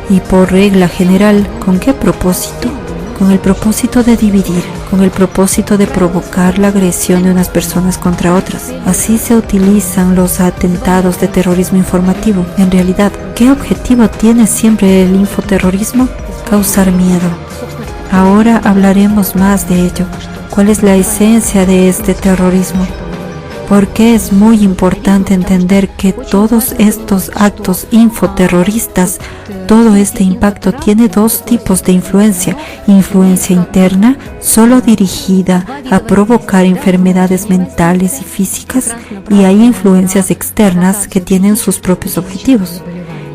Y por regla general, ¿con qué propósito? Con el propósito de dividir, con el propósito de provocar la agresión de unas personas contra otras. Así se utilizan los atentados de terrorismo informativo. En realidad, ¿qué objetivo tiene siempre el infoterrorismo? Causar miedo. Ahora hablaremos más de ello. ¿Cuál es la esencia de este terrorismo? ¿Por qué es muy importante entender que todos estos actos infoterroristas, todo este impacto tiene dos tipos de influencia? Influencia interna, solo dirigida a provocar enfermedades mentales y físicas, y hay influencias externas que tienen sus propios objetivos.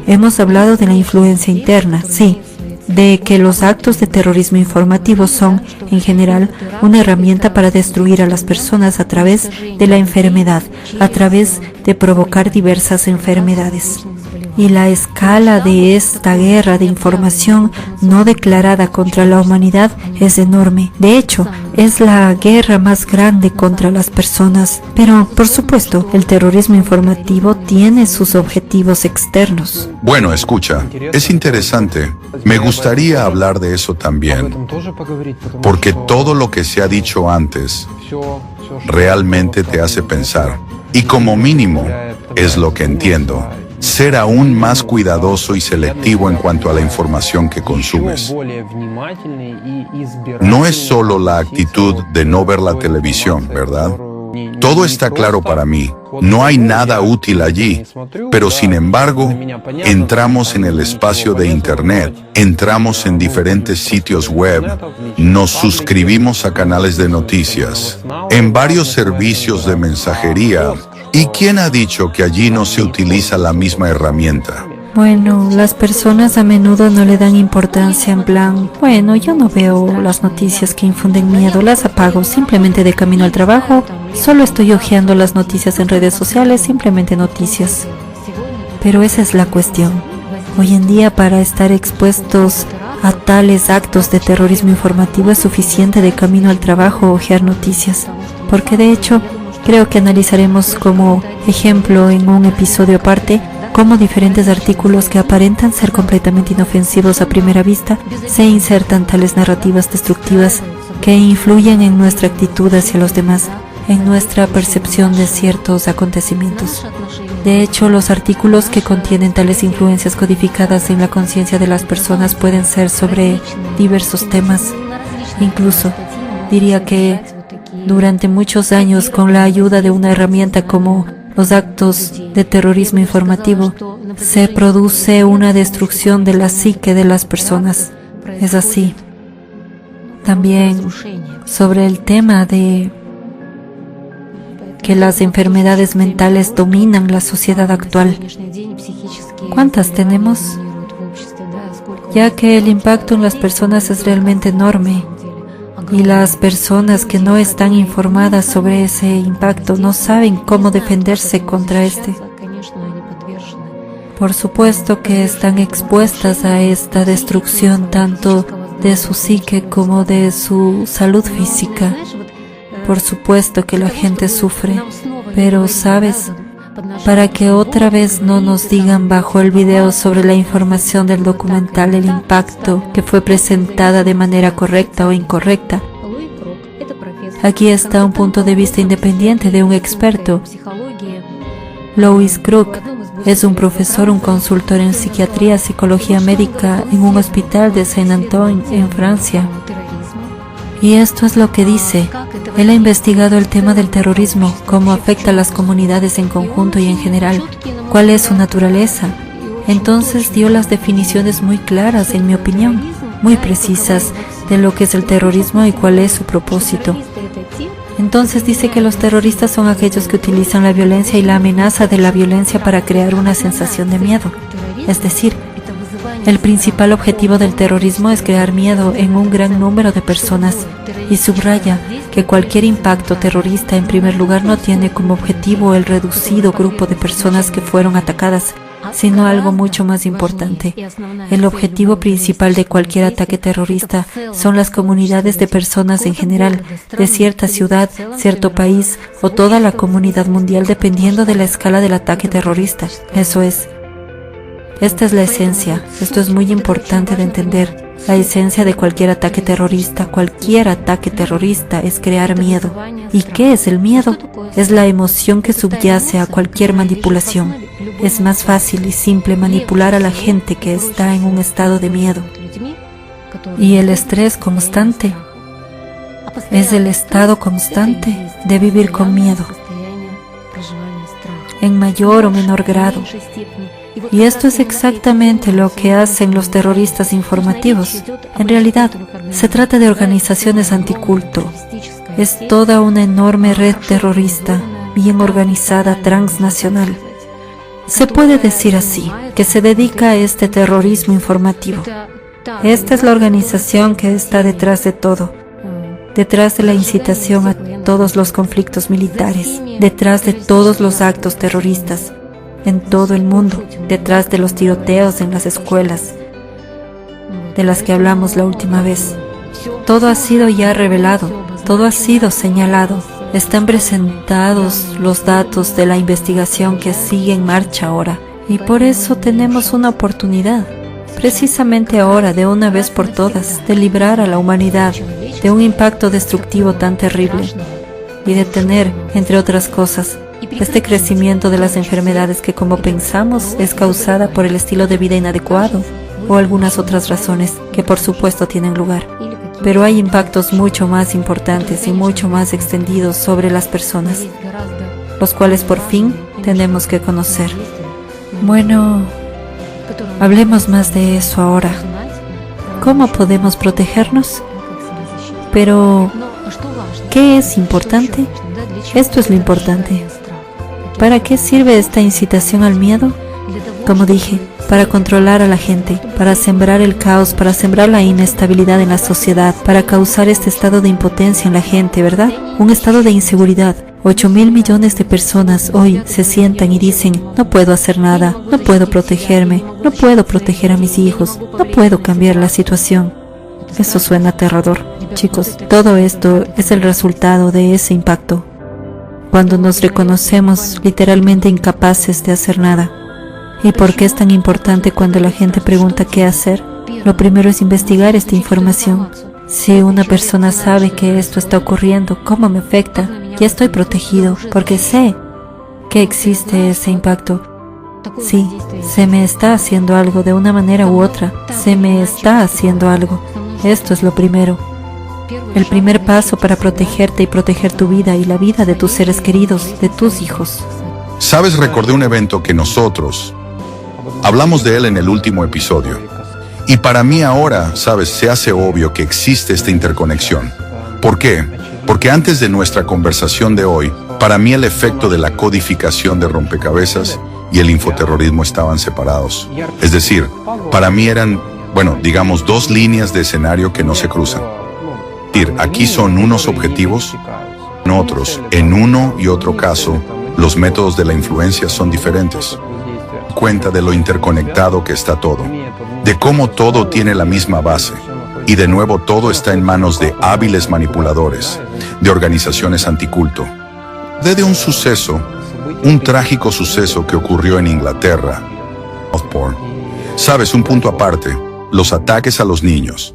Hemos hablado de la influencia interna, sí, de que los actos de terrorismo informativo son, en general, una herramienta para destruir a las personas a través de la enfermedad, a través de provocar diversas enfermedades. Y la escala de esta guerra de información no declarada contra la humanidad es enorme. De hecho, es la guerra más grande contra las personas. Pero, por supuesto, el terrorismo informativo tiene sus objetivos externos. Bueno, escucha, es interesante. Me gustaría hablar de eso también, porque todo lo que se ha dicho antes realmente te hace pensar. Y como mínimo, es lo que entiendo. ser aún más cuidadoso y selectivo en cuanto a la información que consumes. No es solo la actitud de no ver la televisión, ¿verdad? Todo está claro para mí, no hay nada útil allí, pero sin embargo, entramos en el espacio de Internet, entramos en diferentes sitios web, nos suscribimos a canales de noticias, en varios servicios de mensajería, ¿y quién ha dicho que allí no se utiliza la misma herramienta? Bueno, las personas a menudo no le dan importancia en plan, bueno, yo no veo las noticias que infunden miedo, las apago, simplemente de camino al trabajo, solo estoy hojeando las noticias en redes sociales, simplemente noticias. Pero esa es la cuestión. Hoy en día, para estar expuestos a tales actos de terrorismo informativo es suficiente de camino al trabajo hojear noticias, porque de hecho, creo que analizaremos como ejemplo en un episodio aparte cómo diferentes artículos que aparentan ser completamente inofensivos a primera vista se insertan tales narrativas destructivas que influyen en nuestra actitud hacia los demás, en nuestra percepción de ciertos acontecimientos. De hecho, los artículos que contienen tales influencias codificadas en la conciencia de las personas pueden ser sobre diversos temas. Incluso, diría que durante muchos años, con la ayuda de una herramienta como los actos de terrorismo informativo, se produce una destrucción de la psique de las personas. Es así. También sobre el tema de que las enfermedades mentales dominan la sociedad actual. ¿Cuántas tenemos? Ya que el impacto en las personas es realmente enorme. Y las personas que no están informadas sobre ese impacto no saben cómo defenderse contra este. Por supuesto que están expuestas a esta destrucción tanto de su psique como de su salud física. Por supuesto que la gente sufre, pero ¿sabes? Para que otra vez no nos digan bajo el video sobre la información del documental el impacto que fue presentada de manera correcta o incorrecta. Aquí está un punto de vista independiente de un experto. Louis Crook es un profesor, un consultor en psiquiatría y psicología médica en un hospital de Saint-Antoine en Francia. Y esto es lo que dice. Él ha investigado el tema del terrorismo, cómo afecta a las comunidades en conjunto y en general, cuál es su naturaleza. Entonces dio las definiciones muy claras, en mi opinión, muy precisas, de lo que es el terrorismo y cuál es su propósito. Entonces dice que los terroristas son aquellos que utilizan la violencia y la amenaza de la violencia para crear una sensación de miedo. Es decir, el principal objetivo del terrorismo es crear miedo en un gran número de personas, y subraya que cualquier impacto terrorista en primer lugar no tiene como objetivo el reducido grupo de personas que fueron atacadas, sino algo mucho más importante. El objetivo principal de cualquier ataque terrorista son las comunidades de personas en general, de cierta ciudad, cierto país o toda la comunidad mundial dependiendo de la escala del ataque terrorista. Eso es. Esta es la esencia. Esto es muy importante de entender. La esencia de cualquier ataque terrorista es crear miedo. ¿Y qué es el miedo? Es la emoción que subyace a cualquier manipulación. Es más fácil y simple manipular a la gente que está en un estado de miedo. Y el estrés constante es el estado constante de vivir con miedo, en mayor o menor grado. Y esto es exactamente lo que hacen los terroristas informativos. En realidad, se trata de organizaciones anticulto. Es toda una enorme red terrorista, bien organizada, transnacional. Se puede decir así, que se dedica a este terrorismo informativo. Esta es la organización que está detrás de todo. Detrás de la incitación a todos los conflictos militares, detrás de todos los actos terroristas, en todo el mundo, detrás de los tiroteos en las escuelas, de las que hablamos la última vez. Todo ha sido ya revelado, todo ha sido señalado. Están presentados los datos de la investigación que sigue en marcha ahora, y por eso tenemos una oportunidad, precisamente ahora, de una vez por todas, de librar a la humanidad de un impacto destructivo tan terrible, y de tener, entre otras cosas, Este crecimiento de las enfermedades que, como pensamos, es causada por el estilo de vida inadecuado o algunas otras razones que por supuesto tienen lugar. Pero hay impactos mucho más importantes y mucho más extendidos sobre las personas, los cuales por fin tenemos que conocer. Bueno, hablemos más de eso ahora. ¿Cómo podemos protegernos? Pero, ¿qué es importante? Esto es lo importante. ¿Para qué sirve esta incitación al miedo? Como dije, para controlar a la gente, para sembrar el caos, para sembrar la inestabilidad en la sociedad, para causar este estado de impotencia en la gente, ¿verdad? Un estado de inseguridad. 8.000 millones de personas hoy se sientan y dicen, no puedo hacer nada, no puedo protegerme, no puedo proteger a mis hijos, no puedo cambiar la situación. Eso suena aterrador. Chicos, todo esto es el resultado de ese impacto. Cuando nos reconocemos literalmente incapaces de hacer nada. ¿Y por qué es tan importante cuando la gente pregunta qué hacer? Lo primero es investigar esta información. Si una persona sabe que esto está ocurriendo, ¿cómo me afecta? Ya estoy protegido, porque sé que existe ese impacto. Sí, se me está haciendo algo de una manera u otra. Se me está haciendo algo. Esto es lo primero. El primer paso para protegerte y proteger tu vida y la vida de tus seres queridos, de tus hijos. ¿Sabes? Recordé un evento que nosotros hablamos de él en el último episodio. Y para mí ahora, ¿sabes? Se hace obvio que existe esta interconexión. ¿Por qué? Porque antes de nuestra conversación de hoy, para mí el efecto de la codificación de rompecabezas y el infoterrorismo estaban separados. Es decir, para mí eran, digamos, dos líneas de escenario que no se cruzan. Aquí son unos objetivos, en otros. En uno y otro caso, los métodos de la influencia son diferentes. Cuenta de lo interconectado que está todo, de cómo todo tiene la misma base. Y de nuevo todo está en manos de hábiles manipuladores, de organizaciones anticulto. De un suceso, un trágico suceso que ocurrió en Inglaterra. ¿Sabes? Un punto aparte, los ataques a los niños.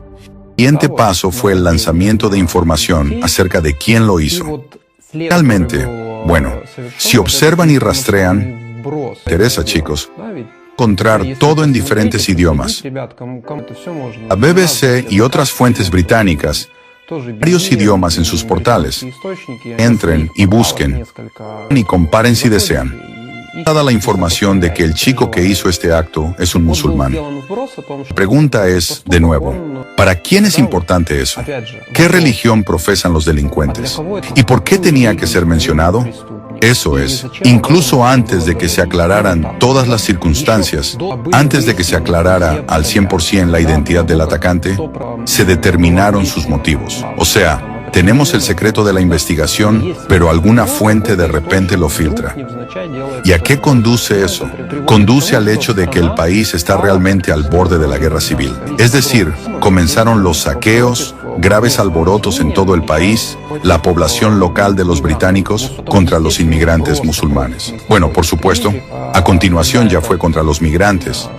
El siguiente paso fue el lanzamiento de información acerca de quién lo hizo. Realmente, si observan y rastrean, interesa, chicos, encontrar todo en diferentes idiomas. La BBC y otras fuentes británicas, varios idiomas en sus portales. Entren y busquen y comparen si desean. Dada la información de que el chico que hizo este acto es un musulmán. La pregunta es, de nuevo, ¿para quién es importante eso? ¿Qué religión profesan los delincuentes? ¿Y por qué tenía que ser mencionado? Eso es, incluso antes de que se aclararan todas las circunstancias, antes de que se aclarara al 100% la identidad del atacante, se determinaron sus motivos. O sea, tenemos el secreto de la investigación, pero alguna fuente de repente lo filtra. ¿Y a qué conduce eso? Conduce al hecho de que el país está realmente al borde de la guerra civil. Es decir, comenzaron los saqueos, graves alborotos en todo el país, la población local de los británicos contra los inmigrantes musulmanes. Por supuesto, a continuación ya fue contra los migrantes,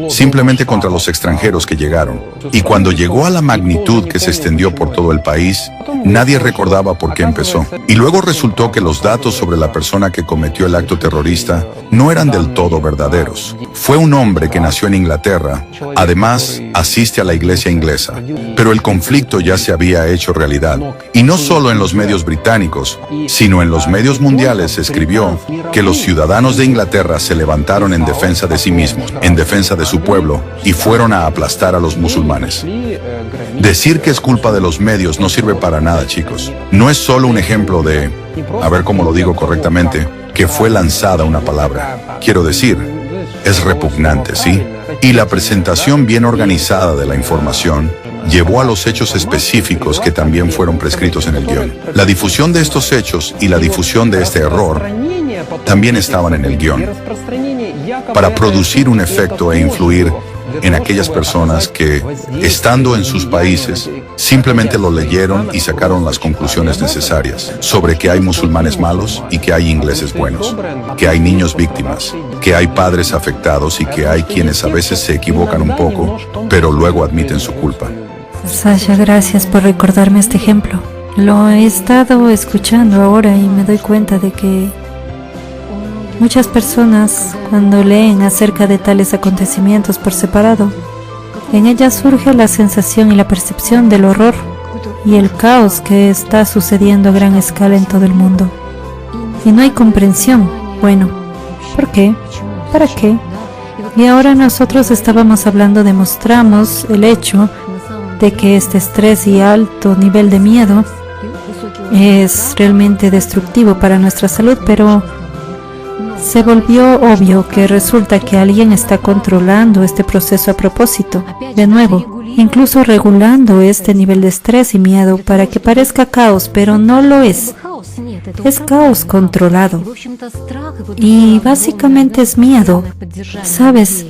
simplemente contra los extranjeros que llegaron. Y cuando llegó a la magnitud que se extendió por todo el país, nadie recordaba por qué empezó. Y luego resultó que los datos sobre la persona que cometió el acto terrorista no eran del todo verdaderos. Fue un hombre que nació en Inglaterra, además asiste a la iglesia inglesa. Pero el conflicto ya se había hecho realidad. Y no solo en los medios británicos, sino en los medios mundiales se escribió que los ciudadanos de Inglaterra se levantaron en defensa de sí mismos, en defensa de su pueblo, y fueron a aplastar a los musulmanes. Decir que es culpa de los medios no sirve para nada, chicos. No es solo un ejemplo de, a ver cómo lo digo correctamente, que fue lanzada una palabra. Quiero decir, es repugnante, ¿sí? Y la presentación bien organizada de la información llevó a los hechos específicos que también fueron prescritos en el guión. La difusión de estos hechos y la difusión de este error también estaban en el guión, para producir un efecto e influir en aquellas personas que, estando en sus países, simplemente lo leyeron y sacaron las conclusiones necesarias sobre que hay musulmanes malos y que hay ingleses buenos, que hay niños víctimas, que hay padres afectados y que hay quienes a veces se equivocan un poco, pero luego admiten su culpa. Sasha, gracias por recordarme este ejemplo. Lo he estado escuchando ahora y me doy cuenta de que Muchas personas, cuando leen acerca de tales acontecimientos por separado, en ellas surge la sensación y la percepción del horror y el caos que está sucediendo a gran escala en todo el mundo. Y no hay comprensión. Bueno, ¿por qué? ¿Para qué? Y ahora nosotros estábamos hablando, demostramos el hecho de que este estrés y alto nivel de miedo es realmente destructivo para nuestra salud, pero se volvió obvio que resulta que alguien está controlando este proceso a propósito, de nuevo, incluso regulando este nivel de estrés y miedo para que parezca caos, pero no lo es. Es caos controlado. Y básicamente es miedo. ¿Sabes?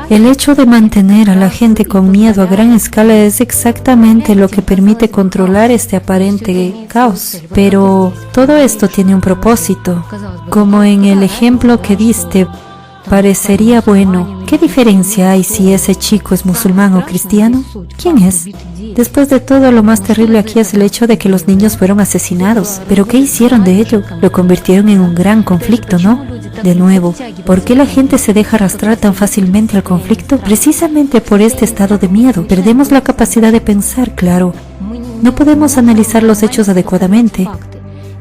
El hecho de mantener a la gente con miedo a gran escala es exactamente lo que permite controlar este aparente caos. Pero todo esto tiene un propósito. Como en el ejemplo que diste, parecería bueno. ¿Qué diferencia hay si ese chico es musulmán o cristiano? ¿Quién es? Después de todo, lo más terrible aquí es el hecho de que los niños fueron asesinados. ¿Pero qué hicieron de ello? Lo convirtieron en un gran conflicto, ¿no? De nuevo, ¿por qué la gente se deja arrastrar tan fácilmente al conflicto? Precisamente por este estado de miedo. Perdemos la capacidad de pensar, claro. No podemos analizar los hechos adecuadamente.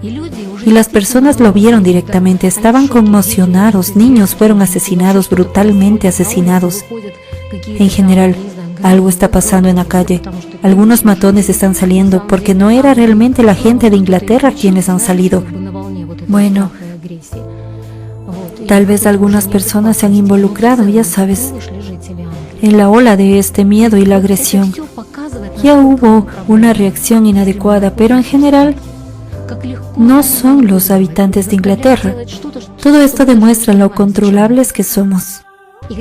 Y las personas lo vieron directamente, estaban conmocionados, niños fueron asesinados, brutalmente asesinados. En general, algo está pasando en la calle. Algunos matones están saliendo porque no era realmente la gente de Inglaterra quienes han salido. Bueno, tal vez algunas personas se han involucrado, ya sabes, en la ola de este miedo y la agresión. Ya hubo una reacción inadecuada, pero en general no son los habitantes de Inglaterra. Todo esto demuestra lo controlables que somos.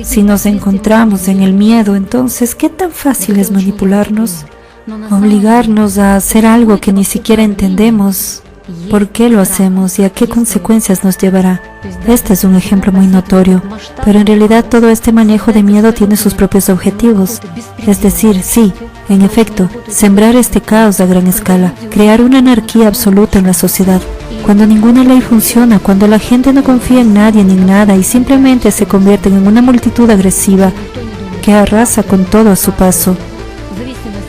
Si nos encontramos en el miedo, entonces, ¿qué tan fácil es manipularnos? Obligarnos a hacer algo que ni siquiera entendemos. ¿Por qué lo hacemos y a qué consecuencias nos llevará? Este es un ejemplo muy notorio, pero en realidad todo este manejo de miedo tiene sus propios objetivos. Es decir, sí, en efecto, sembrar este caos a gran escala, crear una anarquía absoluta en la sociedad. Cuando ninguna ley funciona, cuando la gente no confía en nadie ni en nada y simplemente se convierten en una multitud agresiva que arrasa con todo a su paso.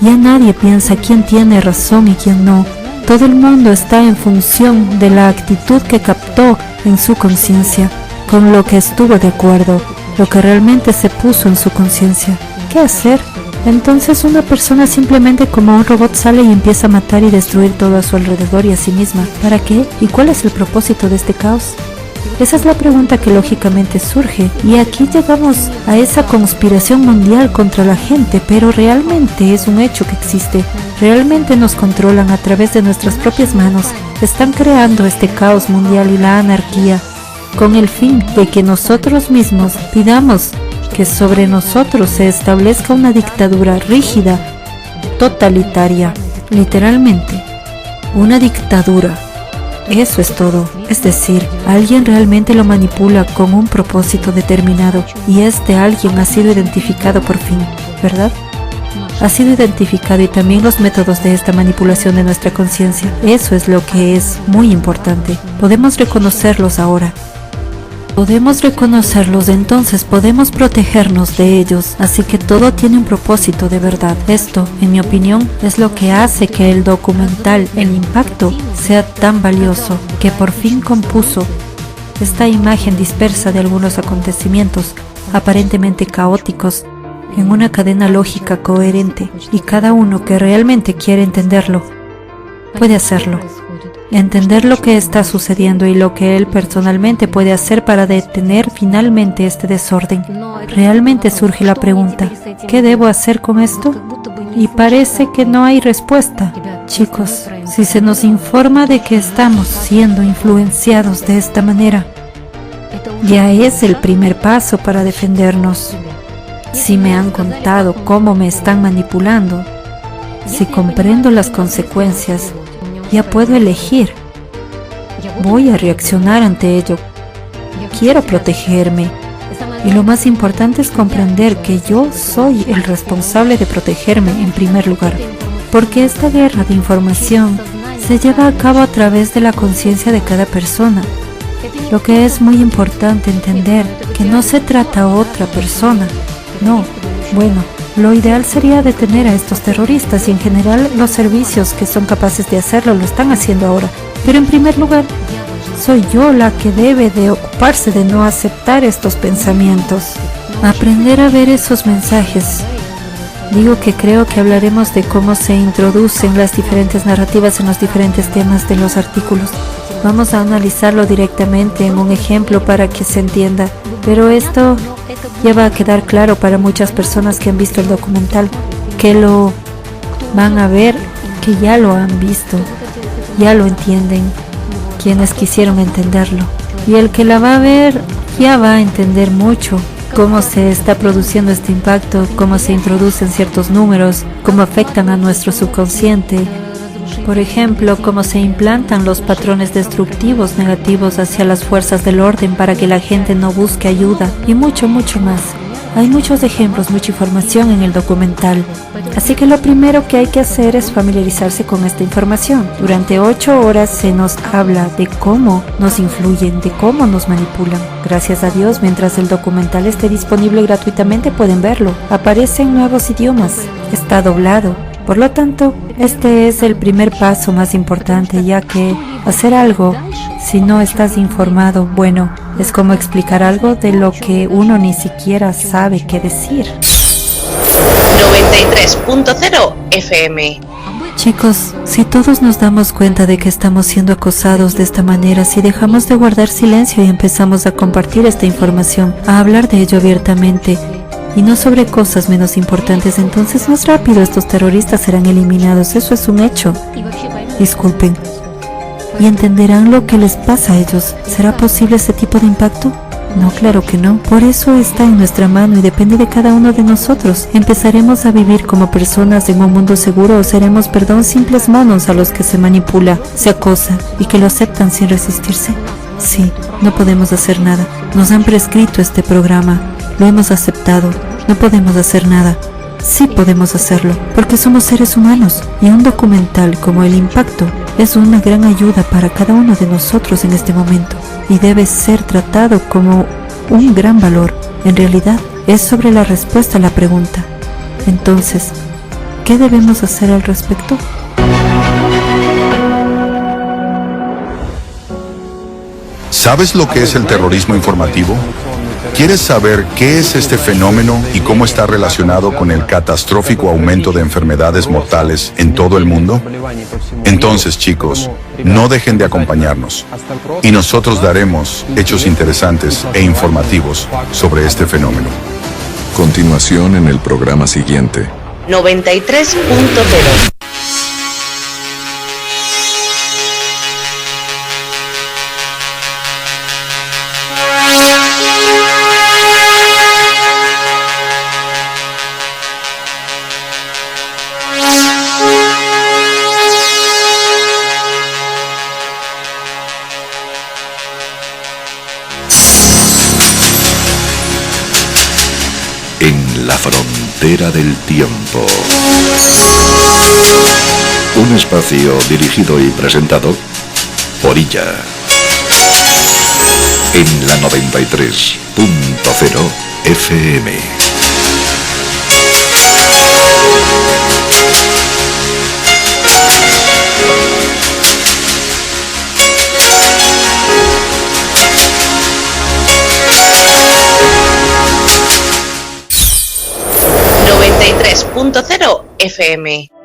Ya nadie piensa quién tiene razón y quién no. Todo el mundo está en función de la actitud que captó en su conciencia, con lo que estuvo de acuerdo, lo que realmente se puso en su conciencia. ¿Qué hacer? Entonces una persona simplemente como un robot sale y empieza a matar y destruir todo a su alrededor y a sí misma. ¿Para qué? ¿Y cuál es el propósito de este caos? Esa es la pregunta que lógicamente surge, y aquí llegamos a esa conspiración mundial contra la gente, pero realmente es un hecho que existe. Realmente nos controlan a través de nuestras propias manos. Están creando este caos mundial y la anarquía, con el fin de que nosotros mismos pidamos que sobre nosotros se establezca una dictadura rígida, totalitaria, literalmente, una dictadura. Eso es todo, es decir, alguien realmente lo manipula con un propósito determinado y este alguien ha sido identificado por fin, ¿verdad? Ha sido identificado y también los métodos de esta manipulación de nuestra conciencia. Eso es lo que es muy importante. Podemos reconocerlos ahora. Podemos reconocerlos, entonces podemos protegernos de ellos, así que todo tiene un propósito de verdad. Esto, en mi opinión, es lo que hace que el documental El Impacto sea tan valioso, que por fin compuso esta imagen dispersa de algunos acontecimientos aparentemente caóticos en una cadena lógica coherente, y cada uno que realmente quiere entenderlo, puede hacerlo. Entender lo que está sucediendo y lo que él personalmente puede hacer para detener finalmente este desorden. Realmente surge la pregunta, ¿qué debo hacer con esto? Y parece que no hay respuesta. Chicos, si se nos informa de que estamos siendo influenciados de esta manera, ya es el primer paso para defendernos. Si me han contado cómo me están manipulando, si comprendo las consecuencias, ya puedo elegir. Voy a reaccionar ante ello. Quiero protegerme. Y lo más importante es comprender que yo soy el responsable de protegerme en primer lugar. Porque esta guerra de información se lleva a cabo a través de la conciencia de cada persona. Lo que es muy importante entender que no se trata a otra persona, no. Bueno, lo ideal sería detener a estos terroristas y en general los servicios que son capaces de hacerlo lo están haciendo ahora. Pero en primer lugar, soy yo la que debe de ocuparse de no aceptar estos pensamientos. Aprender a ver esos mensajes. Digo que creo que hablaremos de cómo se introducen las diferentes narrativas en los diferentes temas de los artículos. Vamos a analizarlo directamente en un ejemplo para que se entienda, pero esto ya va a quedar claro para muchas personas que han visto el documental, que lo van a ver, que ya lo han visto, ya lo entienden, quienes quisieron entenderlo. Y el que la va a ver ya va a entender mucho cómo se está produciendo este impacto, cómo se introducen ciertos números, cómo afectan a nuestro subconsciente. Por ejemplo, cómo se implantan los patrones destructivos negativos hacia las fuerzas del orden para que la gente no busque ayuda y mucho, mucho más. Hay muchos ejemplos, mucha información en el documental. Así que lo primero que hay que hacer es familiarizarse con esta información. Durante 8 horas se nos habla de cómo nos influyen, de cómo nos manipulan. Gracias a Dios, mientras el documental esté disponible gratuitamente pueden verlo. Aparecen nuevos idiomas. Está doblado. Por lo tanto, este es el primer paso más importante, ya que hacer algo, si no estás informado, bueno, es como explicar algo de lo que uno ni siquiera sabe qué decir. 93.0 FM. Chicos, si todos nos damos cuenta de que estamos siendo acosados de esta manera, si dejamos de guardar silencio y empezamos a compartir esta información, a hablar de ello abiertamente, y no sobre cosas menos importantes, entonces más rápido estos terroristas serán eliminados. Eso es un hecho. Disculpen. ¿Y entenderán lo que les pasa a ellos? ¿Será posible ese tipo de impacto? No, claro que no. Por eso está en nuestra mano y depende de cada uno de nosotros. ¿Empezaremos a vivir como personas en un mundo seguro o seremos, simples monos a los que se manipula, se acosa y que lo aceptan sin resistirse? Sí, no podemos hacer nada. Nos han prescrito este programa. Lo hemos aceptado. No podemos hacer nada. Sí podemos hacerlo, porque somos seres humanos y un documental como El Impacto es una gran ayuda para cada uno de nosotros en este momento y debe ser tratado como un gran valor. En realidad, es sobre la respuesta a la pregunta. Entonces, ¿qué debemos hacer al respecto? ¿Sabes lo que es el terrorismo informativo? ¿Quieres saber qué es este fenómeno y cómo está relacionado con el catastrófico aumento de enfermedades mortales en todo el mundo? Entonces, chicos, no dejen de acompañarnos. Y nosotros daremos hechos interesantes e informativos sobre este fenómeno. Continuación en el programa siguiente. 93.0. En la frontera del tiempo. Un espacio dirigido y presentado por ella. En la 93.0 FM. .0 FM.